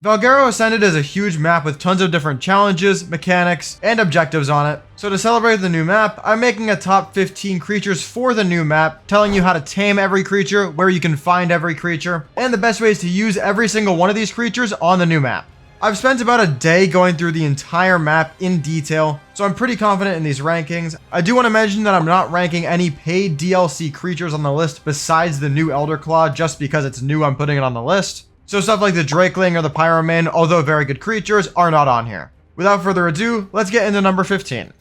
Valguero Ascended is a huge map with tons of different challenges, mechanics, and objectives on it. So to celebrate the new map, I'm making a top 15 creatures for the new map, telling you how to tame every creature, where you can find every creature, and the best ways to use every single one of these creatures on the new map. I've spent about a day going through the entire map in detail, so I'm pretty confident in these rankings. I do want to mention that I'm not ranking any paid DLC creatures on the list besides the new Elderclaw, just because it's new I'm putting it on the list. So stuff like the Drakeling or the Pyromane, although very good creatures, are not on here. Without further ado, let's get into number 15.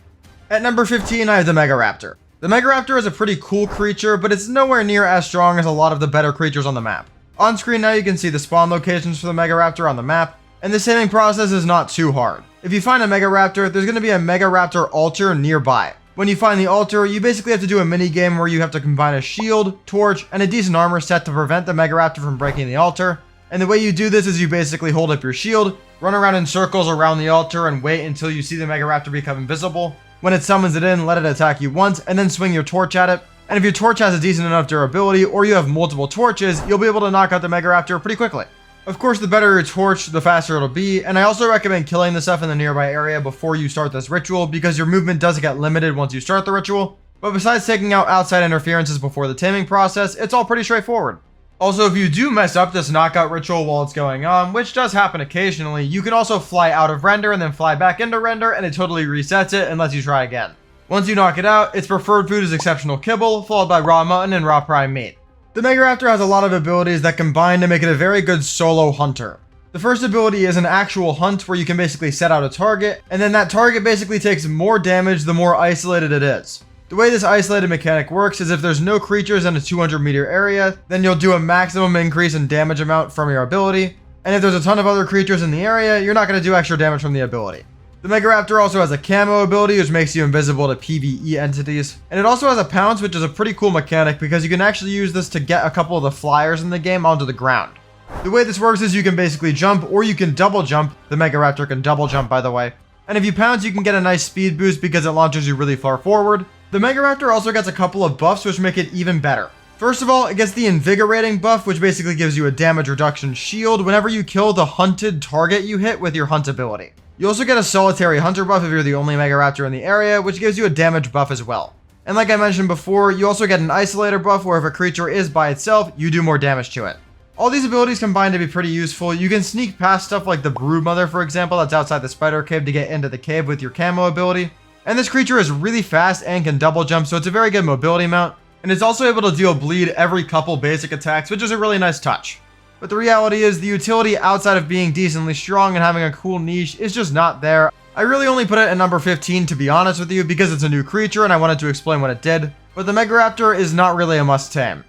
At number 15, I have the Megaraptor. The Megaraptor is a pretty cool creature, but it's nowhere near as strong as a lot of the better creatures on the map. On screen now you can see the spawn locations for the Megaraptor on the map, and the taming process is not too hard. If you find a Megaraptor, there's going to be a Megaraptor altar nearby. When you find the altar, you basically have to do a mini game where you have to combine a shield, torch, and a decent armor set to prevent the Megaraptor from breaking the altar. And the way you do this is you basically hold up your shield, run around in circles around the altar, and wait until you see the Megaraptor become invisible. When it summons it in, let it attack you once, and then swing your torch at it. And if your torch has a decent enough durability, or you have multiple torches, you'll be able to knock out the Megaraptor pretty quickly. Of course, the better your torch, the faster it'll be, and I also recommend killing the stuff in the nearby area before you start this ritual, because your movement does get limited once you start the ritual. But besides taking out outside interferences before the taming process, it's all pretty straightforward. Also, if you do mess up this knockout ritual while it's going on, which does happen occasionally, you can also fly out of render and then fly back into render, and it totally resets it and lets you try again. Once you knock it out, its preferred food is exceptional kibble, followed by raw mutton and raw prime meat. The Megaraptor has a lot of abilities that combine to make it a very good solo hunter. The first ability is an actual hunt where you can basically set out a target, and then that target basically takes more damage the more isolated it is. The way this isolated mechanic works is if there's no creatures in a 200-meter area, then you'll do a maximum increase in damage amount from your ability, and if there's a ton of other creatures in the area, you're not going to do extra damage from the ability. The Megaraptor also has a camo ability, which makes you invisible to PvE entities, and it also has a pounce, which is a pretty cool mechanic because you can actually use this to get a couple of the flyers in the game onto the ground. The way this works is you can basically jump, or you can double jump. The Megaraptor can double jump, by the way. And if you pounce, you can get a nice speed boost because it launches you really far forward. The Megaraptor also gets a couple of buffs which make it even better. First of all, it gets the invigorating buff, which basically gives you a damage reduction shield whenever you kill the hunted target you hit with your hunt ability. You also get a solitary hunter buff if you're the only Megaraptor in the area, which gives you a damage buff as well. And like I mentioned before, you also get an isolator buff where if a creature is by itself, you do more damage to it. All these abilities combine to be pretty useful. You can sneak past stuff like the Broodmother, for example, that's outside the spider cave to get into the cave with your camo ability. And this creature is really fast and can double jump, so it's a very good mobility mount. And it's also able to deal bleed every couple basic attacks, which is a really nice touch. But the reality is the utility outside of being decently strong and having a cool niche is just not there. I really only put it at number 15 to be honest with you because it's a new creature and I wanted to explain what it did. But the Megaraptor is not really a must-tame.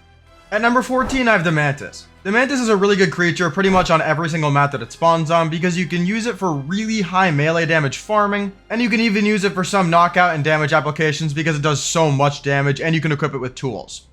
At number 14 I have the Mantis. The Mantis is a really good creature pretty much on every single map that it spawns on because you can use it for really high melee damage farming, and you can even use it for some knockout and damage applications because it does so much damage and you can equip it with tools.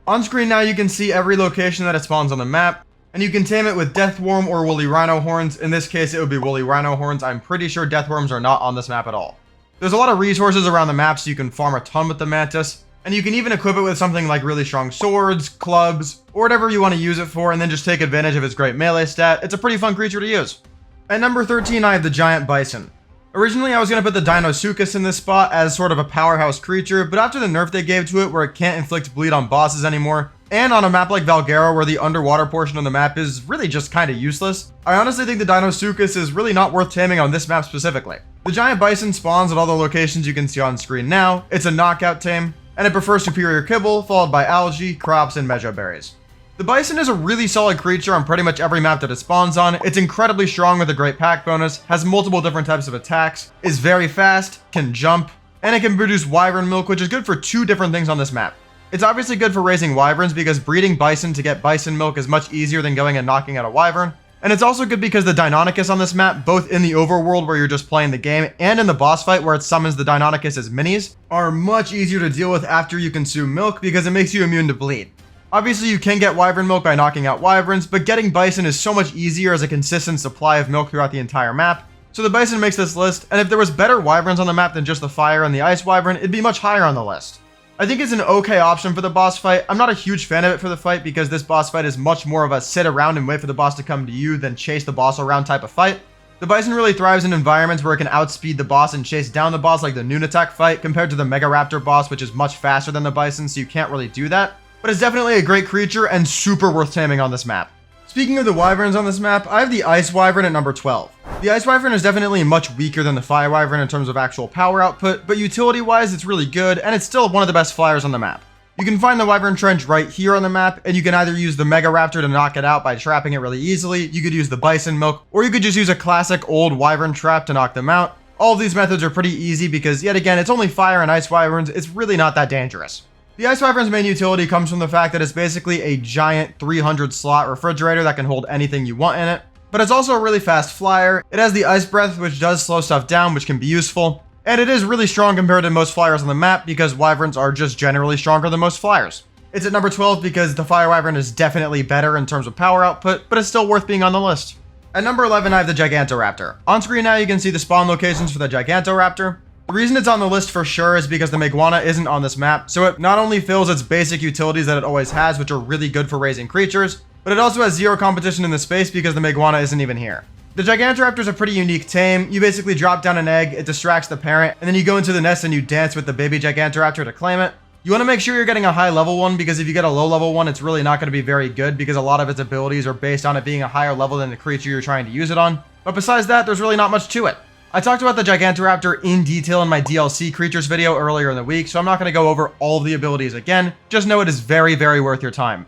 On screen now you can see every location that it spawns on the map, and you can tame it with Deathworm or Woolly Rhino Horns. In this case it would be Woolly Rhino Horns. I'm pretty sure Deathworms are not on this map at all. There's a lot of resources around the map so you can farm a ton with the Mantis. And you can even equip it with something like really strong swords, clubs, or whatever you want to use it for, and then just take advantage of its great melee stat. It's a pretty fun creature to use. At number 13, I have the Giant Bison. Originally, I was going to put the Deinonychus in this spot as sort of a powerhouse creature, but after the nerf they gave to it where it can't inflict bleed on bosses anymore, and on a map like Valguero where the underwater portion of the map is really just kind of useless, I honestly think the Deinonychus is really not worth taming on this map specifically. The Giant Bison spawns at all the locations you can see on screen now. It's a knockout tame, and it prefers superior kibble, followed by algae, crops, and mejoberries. The Bison is a really solid creature on pretty much every map that it spawns on. It's incredibly strong with a great pack bonus, has multiple different types of attacks, is very fast, can jump, and it can produce wyvern milk, which is good for two different things on this map. It's obviously good for raising wyverns because breeding bison to get bison milk is much easier than going and knocking out a wyvern. And it's also good because the Deinonychus on this map, both in the overworld where you're just playing the game and in the boss fight where it summons the Deinonychus as minis, are much easier to deal with after you consume milk because it makes you immune to bleed. Obviously you can get wyvern milk by knocking out wyverns, but getting bison is so much easier as a consistent supply of milk throughout the entire map. So the bison makes this list, and if there was better wyverns on the map than just the fire and the ice wyvern, it'd be much higher on the list. I think it's an okay option for the boss fight. I'm not a huge fan of it for the fight because this boss fight is much more of a sit around and wait for the boss to come to you than chase the boss around type of fight. The Bison really thrives in environments where it can outspeed the boss and chase down the boss like the Noon Attack fight compared to the Megaraptor boss, which is much faster than the Bison, so you can't really do that. But it's definitely a great creature and super worth taming on this map. Speaking of the Wyverns on this map, I have the Ice Wyvern at number 12. The Ice Wyvern is definitely much weaker than the Fire Wyvern in terms of actual power output, but utility-wise it's really good, and it's still one of the best flyers on the map. You can find the Wyvern Trench right here on the map, and you can either use the Megaraptor to knock it out by trapping it really easily, you could use the Bison Milk, or you could just use a classic old Wyvern trap to knock them out. All of these methods are pretty easy because, yet again, it's only Fire and Ice Wyverns, it's really not that dangerous. The Ice Wyvern's main utility comes from the fact that it's basically a giant 300 slot refrigerator that can hold anything you want in it, but it's also a really fast flyer. It has the Ice Breath, which does slow stuff down, which can be useful. And it is really strong compared to most flyers on the map because Wyverns are just generally stronger than most flyers. It's at number 12 because the Fire Wyvern is definitely better in terms of power output, but it's still worth being on the list. At number 11, I have the Gigantoraptor. On screen now you can see the spawn locations for the Gigantoraptor. The reason it's on the list for sure is because the Meguana isn't on this map, so it not only fills its basic utilities that it always has, which are really good for raising creatures, but it also has zero competition in the space because the Meguana isn't even here. The Gigantoraptor is a pretty unique tame. You basically drop down an egg, it distracts the parent, and then you go into the nest and you dance with the baby Gigantoraptor to claim it. You want to make sure you're getting a high level one because if you get a low level one, it's really not going to be very good because a lot of its abilities are based on it being a higher level than the creature you're trying to use it on. But besides that, there's really not much to it. I talked about the Gigantoraptor in detail in my DLC creatures video earlier in the week, so I'm not going to go over all of the abilities again. Just know it is very, very worth your time.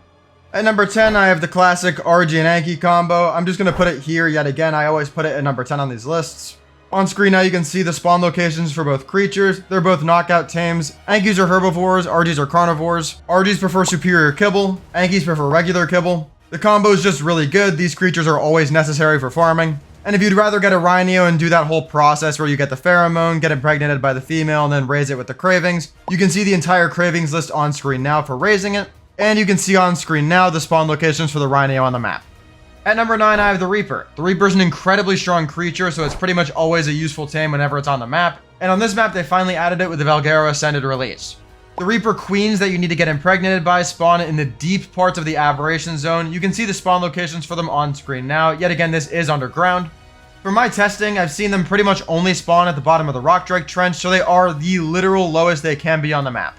At number 10, I have the classic RG and Anki combo. I'm just going to put it here yet again. I always put it at number 10 on these lists. On screen now you can see the spawn locations for both creatures. They're both knockout tames. Ankis are herbivores, RGs are carnivores. RGs prefer superior kibble, Ankis prefer regular kibble. The combo is just really good. These creatures are always necessary for farming. And if you'd rather get a Rhino and do that whole process where you get the pheromone, get impregnated by the female, and then raise it with the cravings, you can see the entire cravings list on screen now for raising it. And you can see on screen now the spawn locations for the Rhino on the map. At number 9, I have the Reaper. The Reaper is an incredibly strong creature, so it's pretty much always a useful tame whenever it's on the map. And on this map, they finally added it with the Valguero Ascended release. The Reaper queens that you need to get impregnated by spawn in the deep parts of the Aberration zone. You can see the spawn locations for them on screen now. Yet again, this is underground. For my testing, I've seen them pretty much only spawn at the bottom of the Rock Drake Trench, so they are the literal lowest they can be on the map.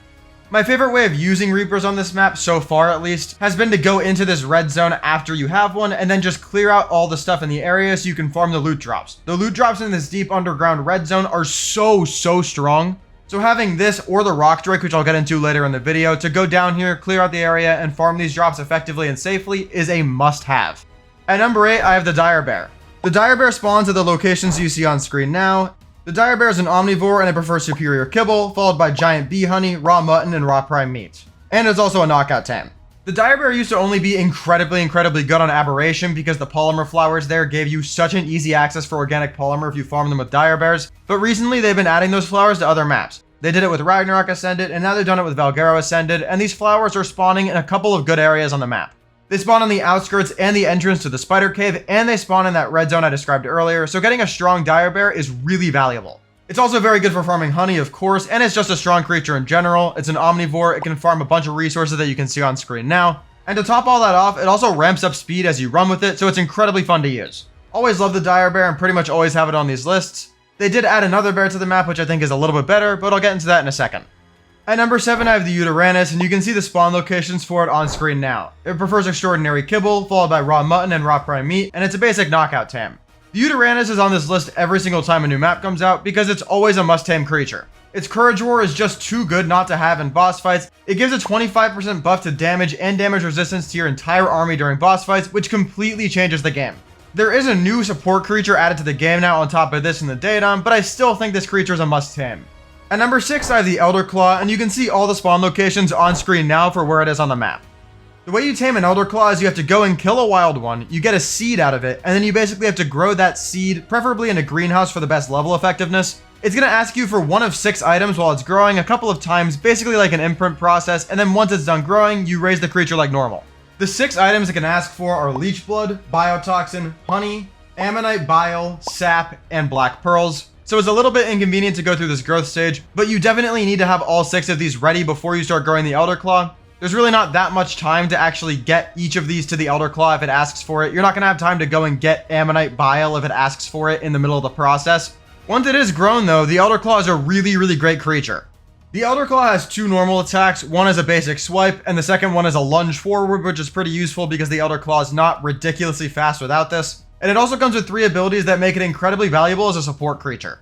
My favorite way of using Reapers on this map, so far at least, has been to go into this red zone after you have one and then just clear out all the stuff in the area so you can farm the loot drops. The loot drops in this deep underground red zone are so strong. So having this or the Rock Drake, which I'll get into later in the video, to go down here, clear out the area, and farm these drops effectively and safely is a must-have. At number 8, I have the Dire Bear. The Dire Bear spawns at the locations you see on screen now. The Dire Bear is an omnivore and it prefers superior kibble, followed by giant bee honey, raw mutton, and raw prime meat. And it's also a knockout tame. The Dire Bear used to only be incredibly good on Aberration because the polymer flowers there gave you such an easy access for organic polymer if you farm them with Dire Bears, but recently they've been adding those flowers to other maps. They did it with Ragnarok Ascended, and now they've done it with Valguero Ascended, and these flowers are spawning in a couple of good areas on the map. They spawn on the outskirts and the entrance to the spider cave, and they spawn in that red zone I described earlier, so getting a strong Dire Bear is really valuable. It's also very good for farming honey, of course, and it's just a strong creature in general. It's an omnivore, it can farm a bunch of resources that you can see on screen now. And to top all that off, it also ramps up speed as you run with it, so it's incredibly fun to use. Always love the Dire Bear and pretty much always have it on these lists. They did add another bear to the map, which I think is a little bit better, but I'll get into that in a second. At number 7, I have the Yutyrannus, and you can see the spawn locations for it on screen now. It prefers extraordinary kibble, followed by raw mutton and raw prime meat, and it's a basic knockout tame. The Yutyrannus is on this list every single time a new map comes out because it's always a must-tame creature. Its Courage Roar is just too good not to have in boss fights. It gives a 25% buff to damage and damage resistance to your entire army during boss fights, which completely changes the game. There is a new support creature added to the game now on top of this in the Daedon, but I still think this creature is a must-tame. At number 6, I have the Elderclaw, and you can see all the spawn locations on screen now for where it is on the map. The way you tame an Elderclaw is you have to go and kill a wild one, you get a seed out of it, and then you basically have to grow that seed, preferably in a greenhouse for the best level effectiveness. It's going to ask you for one of 6 items while it's growing a couple of times, basically like an imprint process, and then once it's done growing, you raise the creature like normal. The 6 items it can ask for are Leech Blood, Biotoxin, Honey, Ammonite Bile, Sap, and Black Pearls. so it's a little bit inconvenient to go through this growth stage, but you definitely need to have all 6 of these ready before you start growing the Elderclaw. There's really not that much time to actually get each of these to the Elderclaw if it asks for it. You're not going to have time to go and get Ammonite Bile if it asks for it in the middle of the process. Once it is grown though, the Elderclaw is a really great creature. The Elderclaw has 2 normal attacks. One is a basic swipe, and the second one is a lunge forward, which is pretty useful because the Elderclaw is not ridiculously fast without this. And it also comes with 3 abilities that make it incredibly valuable as a support creature.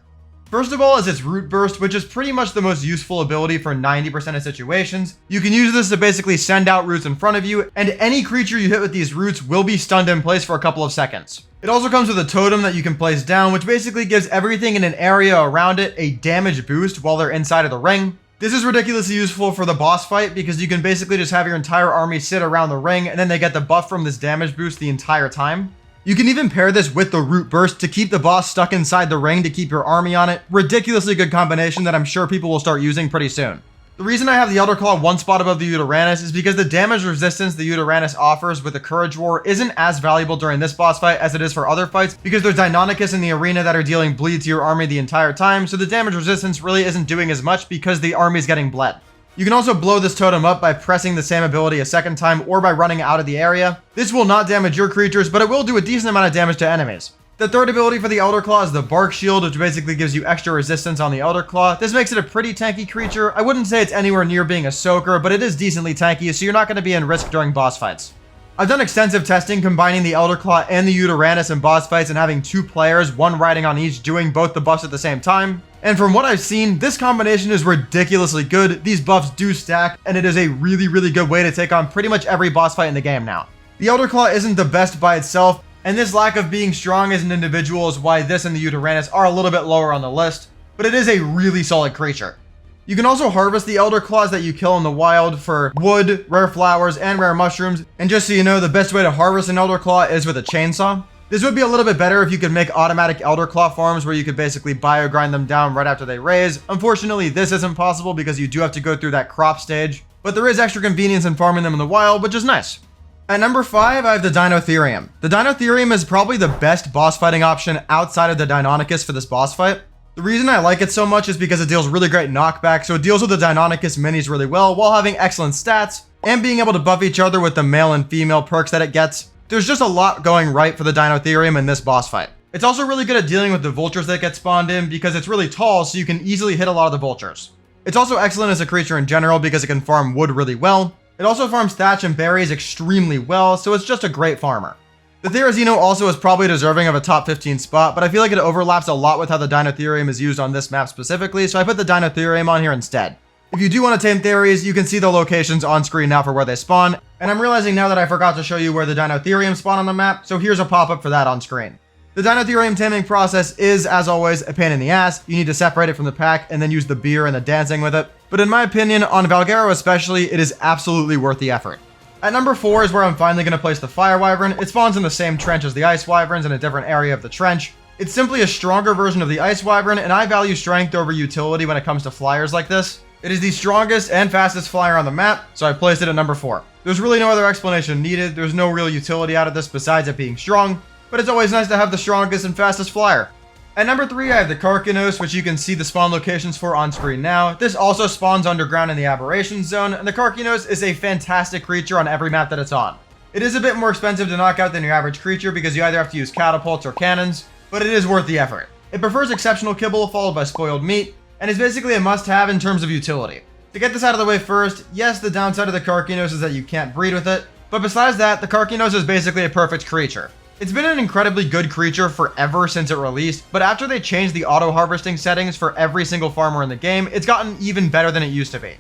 First of all is its Root Burst, which is pretty much the most useful ability for 90% of situations. You can use this to basically send out roots in front of you, and any creature you hit with these roots will be stunned in place for a couple of seconds. It also comes with a totem that you can place down, which basically gives everything in an area around it a damage boost while they're inside of the ring. This is ridiculously useful for the boss fight because you can basically just have your entire army sit around the ring and then they get the buff from this damage boost the entire time. You can even pair this with the Root Burst to keep the boss stuck inside the ring to keep your army on it. Ridiculously good combination that I'm sure people will start using pretty soon. The reason I have the Elderclaw 1 spot above the Yutyrannus is because the damage resistance the Yutyrannus offers with the Courage Roar isn't as valuable during this boss fight as it is for other fights because there's Deinonychus in the arena that are dealing bleed to your army the entire time, so the damage resistance really isn't doing as much because the army is getting bled. You can also blow this totem up by pressing the same ability a second time or by running out of the area. This will not damage your creatures, but it will do a decent amount of damage to enemies. The third ability for the Elderclaw is the Bark Shield, which basically gives you extra resistance on the Elderclaw. This makes it a pretty tanky creature. I wouldn't say it's anywhere near being a soaker, but it is decently tanky, so you're not going to be in risk during boss fights. I've done extensive testing combining the Elderclaw and the Yutyrannus in boss fights and having 2 players, one riding on each, doing both the buffs at the same time. And from what I've seen, this combination is ridiculously good. These buffs do stack, and it is a really good way to take on pretty much every boss fight in the game now. The Elderclaw isn't the best by itself, and this lack of being strong as an individual is why this and the Yutyrannus are a little bit lower on the list, but it is a really solid creature. You can also harvest the Elderclaws that you kill in the wild for wood, rare flowers, and rare mushrooms, and just so you know, the best way to harvest an Elderclaw is with a chainsaw. This would be a little bit better if you could make automatic Elderclaw farms where you could basically bio-grind them down right after they raise. Unfortunately, this isn't possible because you do have to go through that crop stage, but there is extra convenience in farming them in the wild, which is nice. At number 5, I have the Deinotherium. The Deinotherium is probably the best boss fighting option outside of the Deinonychus for this boss fight. The reason I like it so much is because it deals really great knockback, so it deals with the Deinonychus minis really well while having excellent stats and being able to buff each other with the male and female perks that it gets. There's just a lot going right for the Deinotherium in this boss fight. It's also really good at dealing with the vultures that get spawned in because it's really tall, so you can easily hit a lot of the vultures. It's also excellent as a creature in general because it can farm wood really well. It also farms thatch and berries extremely well, so it's just a great farmer. The Therizino also is probably deserving of a top 15 spot, but I feel like it overlaps a lot with how the Deinotherium is used on this map specifically, so I put the Deinotherium on here instead. If you do want to tame Theres, you can see the locations on screen now for where they spawn, and I'm realizing now that I forgot to show you where the Deinotherium spawn on the map, so here's a pop-up for that on screen. The Deinotherium taming process is, as always, a pain in the ass. You need to separate it from the pack and then use the beer and the dancing with it. But in my opinion, on Valguero especially, it is absolutely worth the effort. At number 4 is where I'm finally going to place the Fire Wyvern. It spawns in the same trench as the Ice Wyverns in a different area of the trench. It's simply a stronger version of the Ice Wyvern, and I value strength over utility when it comes to flyers like this. It is the strongest and fastest flyer on the map, so I placed it at number 4. There's really no other explanation needed. There's no real utility out of this besides it being strong, but it's always nice to have the strongest and fastest flyer. At number 3, I have the Carcinos, which you can see the spawn locations for on screen now. This also spawns underground in the Aberration Zone, and the Carcinos is a fantastic creature on every map that it's on. It is a bit more expensive to knock out than your average creature because you either have to use catapults or cannons, but it is worth the effort. It prefers exceptional kibble followed by spoiled meat, and is basically a must-have in terms of utility. To get this out of the way first, yes, the downside of the Carcinos is that you can't breed with it, but besides that, the Carcinos is basically a perfect creature. It's been an incredibly good creature forever since it released, but after they changed the auto-harvesting settings for every single farmer in the game, it's gotten even better than it used to be.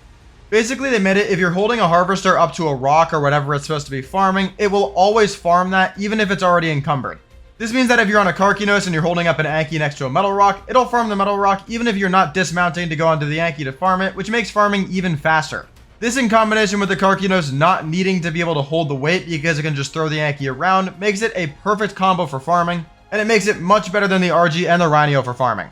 Basically, they made it if you're holding a harvester up to a rock or whatever it's supposed to be farming, it will always farm that even if it's already encumbered. This means that if you're on a Carcinos and you're holding up an Anki next to a metal rock, it'll farm the metal rock even if you're not dismounting to go onto the Anki to farm it, which makes farming even faster. This in combination with the Carcinos not needing to be able to hold the weight because it can just throw the Anki around makes it a perfect combo for farming, and it makes it much better than the RG and the Rhino for farming.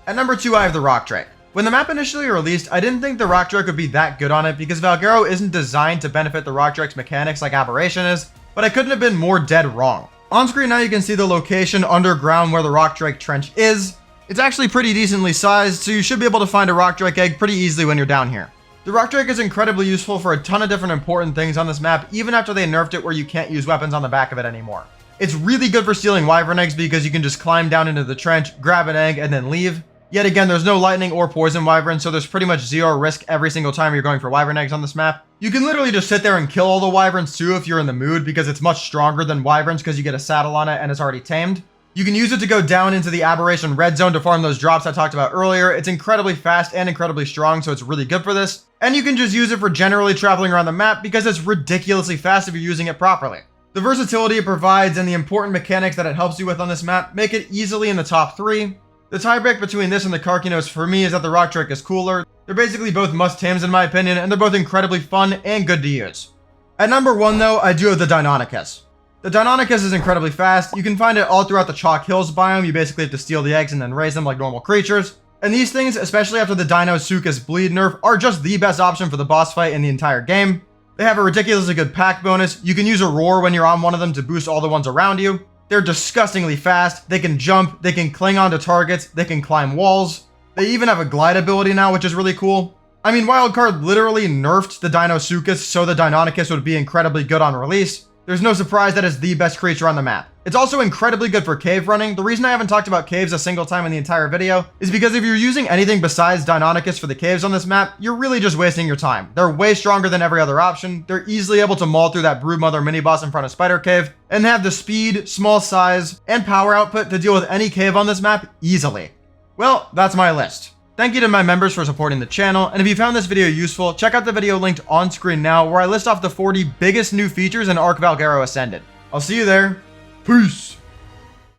At number 2, I have the Rock Drake. When the map initially released, I didn't think the Rock Drake would be that good on it because Valguero isn't designed to benefit the Rock Drake's mechanics like Aberration is, but I couldn't have been more dead wrong. On screen now you can see the location underground where the Rock Drake Trench is. It's actually pretty decently sized, so you should be able to find a rock drake egg pretty easily when you're down here. The rock drake is incredibly useful for a ton of different important things on this map, even after they nerfed it where you can't use weapons on the back of it anymore. It's really good for stealing wyvern eggs because you can just climb down into the trench, grab an egg, and then leave. Yet again, there's no lightning or poison wyvern, so there's pretty much zero risk every single time you're going for wyvern eggs on this map. You can literally just sit there and kill all the wyverns too if you're in the mood, because it's much stronger than wyverns because you get a saddle on it and it's already tamed. You can use it to go down into the Aberration red zone to farm those drops I talked about earlier. It's incredibly fast and incredibly strong, so it's really good for this. And you can just use it for generally traveling around the map because it's ridiculously fast if you're using it properly. The versatility it provides and the important mechanics that it helps you with on this map make it easily in the top 3. The tiebreak between this and the Carcinos for me is that the rock drake is cooler. They're basically both must-tames in my opinion, and they're both incredibly fun and good to use. At number 1 though, I do have the Deinonychus. The Deinonychus is incredibly fast. You can find it all throughout the Chalk Hills biome. You basically have to steal the eggs and then raise them like normal creatures. And these things, especially after the Deinotherium bleed nerf, are just the best option for the boss fight in the entire game. They have a ridiculously good pack bonus. You can use a roar when you're on one of them to boost all the ones around you. They're disgustingly fast. They can jump, they can cling onto targets, they can climb walls. They even have a glide ability now, which is really cool. I mean, Wildcard literally nerfed the Deinotherium so the Deinonychus would be incredibly good on release. There's no surprise that it's the best creature on the map. It's also incredibly good for cave running. The reason I haven't talked about caves a single time in the entire video is because if you're using anything besides Deinonychus for the caves on this map, you're really just wasting your time. They're way stronger than every other option. They're easily able to maul through that Broodmother mini-boss in front of Spider Cave, and have the speed, small size, and power output to deal with any cave on this map easily. Well, that's my list. Thank you to my members for supporting the channel, and if you found this video useful, check out the video linked on screen now where I list off the 40 biggest new features in Valguero Ascended. I'll see you there. Peace!